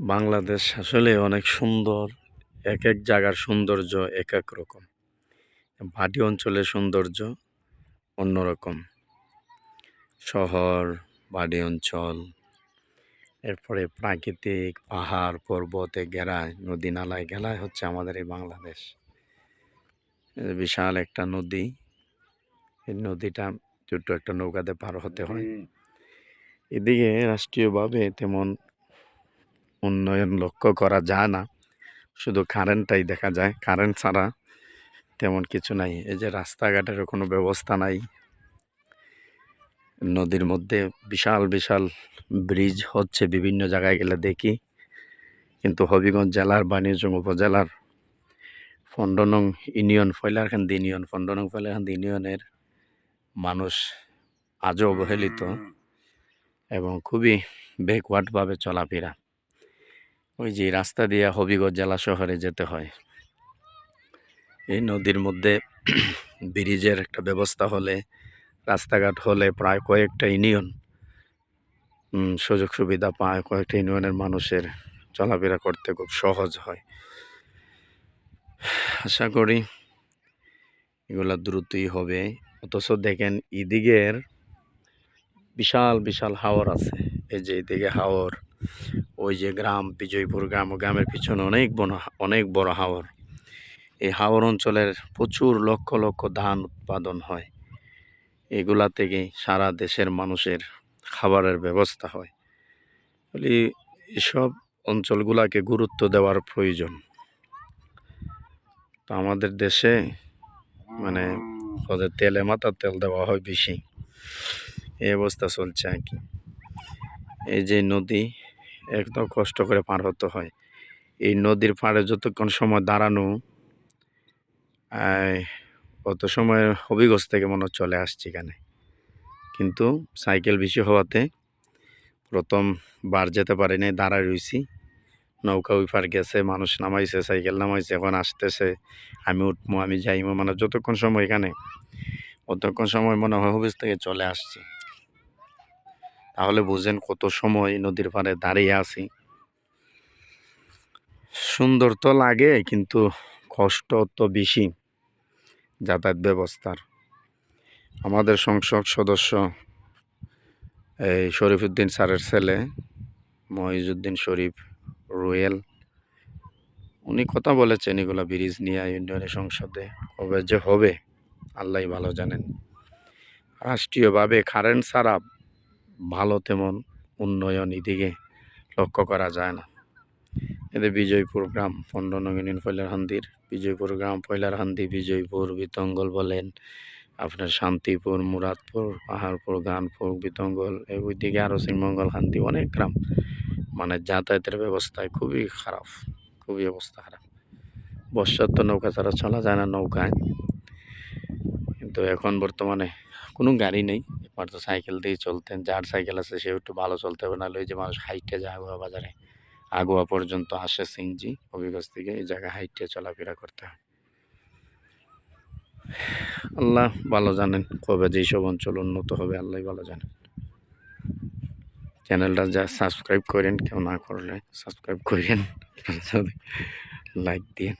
বাংলাদেশ আসলে অনেক সুন্দর। এক এক জায়গার সৌন্দর্য এক এক রকম। ভাটি অঞ্চলের সৌন্দর্য অন্যরকম। শহর, ভাটি অঞ্চল, এরপরে প্রাকৃতিক পাহাড় পর্বতে ঘেরায়, নদী নালায় ঘেরায় হচ্ছে আমাদের এই বাংলাদেশ। এই যে বিশাল একটা নদী, এই নদীটা ছোট্ট একটা নৌকাতে পার হতে হয়। এদিকে রাষ্ট্রীয়ভাবে তেমন উন্নয়ন লক্ষ্য করা যায় না, শুধু কারেন্টটাই দেখা যায়। কারেন্ট ছাড়া তেমন কিছু নাই। এই যে রাস্তাঘাটেরও কোনো ব্যবস্থা নাই। নদীর মধ্যে বিশাল বিশাল ব্রিজ হচ্ছে বিভিন্ন জায়গায় গেলে দেখি, কিন্তু হবিগঞ্জ জেলার বাণিজ্য উপজেলার 15 নং ইউনিয়ন ফয়লারকান্দি ইউনিয়ন 15 নং ফয়লারকান্দি ইউনিয়নের মানুষ আজও অবহেলিত এবং খুবই ব্যাকওয়ার্ডভাবে চলাফেরা। ওই যে রাস্তা দিয়ে হবিগঞ্জ জেলা শহরে যেতে হয়, এই নদীর মধ্যে ব্রিজের একটা ব্যবস্থা হলে, রাস্তাঘাট হলে প্রায় কয়েকটা ইউনিয়ন সুযোগ সুবিধা পায়। কয়েকটা ইউনিয়নের মানুষের চলাফেরা করতে খুব সহজ হয়। আশা করি এগুলা দ্রুতই হবে। অথচ দেখেন এদিকের বিশাল বিশাল হাওর আছে। এই যে এদিকে হাওর, ওই যে গ্রাম বিজয়পুর গ্রাম, ও গ্রামের পিছনে অনেক বড় হাওর। এই হাওর অঞ্চলের প্রচুর লক্ষ লক্ষ ধান উৎপাদন হয়। এগুলা থেকে সারা দেশের মানুষের খাবারের ব্যবস্থা হয়। বলি এসব অঞ্চলগুলাকে গুরুত্ব দেওয়ার প্রয়োজন। তো আমাদের দেশে মানে ওদের তেলে মাথার তেল দেওয়া হয় বেশি, এই অবস্থা চলছে আর কি। এই যে নদী একদম কষ্ট করে পার হতে হয়। এই নদীর পাড়ে যতক্ষণ সময় দাঁড়ানো, অত সময় হবিগঞ্জ থেকে মনে চলে আসছি এখানে, কিন্তু সাইকেল বেশি হওয়াতে প্রথম বার যেতে পারিনি, দাঁড়ায় রয়েছি। নৌকা ওই পার গেছে, মানুষ নামাইছে, সাইকেল নামাইছে, এখন আসতেছে, আমি উঠবো, আমি যাইবো, মানে যতক্ষণ সময় এখানে, অতক্ষণ সময় মনে হয় হবিগঞ্জ থেকে চলে আসছি। তাহলে বুঝেন কত সময় নদীর পাড়ে দাঁড়িয়ে আছি। সুন্দর তো লাগে, কিন্তু কষ্ট তো বেশি যাতায়াত ব্যবস্থার। আমাদের সংসদ সদস্য এই শরীফউদ্দিন স্যারের ছেলে মহিউদ্দিন শরীফ রুয়েল, উনি কথা বলেছেন এগুলা ব্রিজ নিয়ে ইউনিয়নের সংসদে। কবে যে হবে আল্লাহ ভালো জানেন। রাষ্ট্রীয়ভাবে কারেন্ট ছাড়া ভালো তেমন উন্নয়ন এদিকে লক্ষ্য করা যায় না। এদের বিজয়পুর গ্রাম 15 নং ইউনিয়ন ফয়লারকান্দির বিজয়পুর গ্রাম, ফয়লারকান্দি, বিজয়পুর, বিতঙ্গল বলেন, আপনার শান্তিপুর, মুরাদপুর, পাহাড়পুর, গানপুর, বিতঙ্গল, ওইদিকে আরও শ্রীমঙ্গলকান্দি, অনেক গ্রাম, মানে যাতায়াতের ব্যবস্থায় খুবই খারাপ, খুবই অবস্থা খারাপ। বর্ষার তো নৌকা ছাড়া চলা যায় না নৌকায়, কিন্তু এখন বর্তমানে কোনো গাড়ি নেই, এবার তো সাইকেল দিয়ে চলতেন। যার সাইকেল আছে সে একটু ভালো চলতে হবে, নাহলে ওই যে মানুষ হাইটে যায় আগুয়া বাজারে, আগুয়া পর্যন্ত আসে সিএনজি, হবিগঞ্জ থেকে এই জায়গায় হাইটে চলাফেরা করতে হয়। আল্লাহ ভালো জানেন কবে যে সব অঞ্চল উন্নত হবে, আল্লাহ ভালো জানেন। চ্যানেলটা যা সাবস্ক্রাইব করেন, কেউ না করলে সাবস্ক্রাইব করেন, লাইক দিন।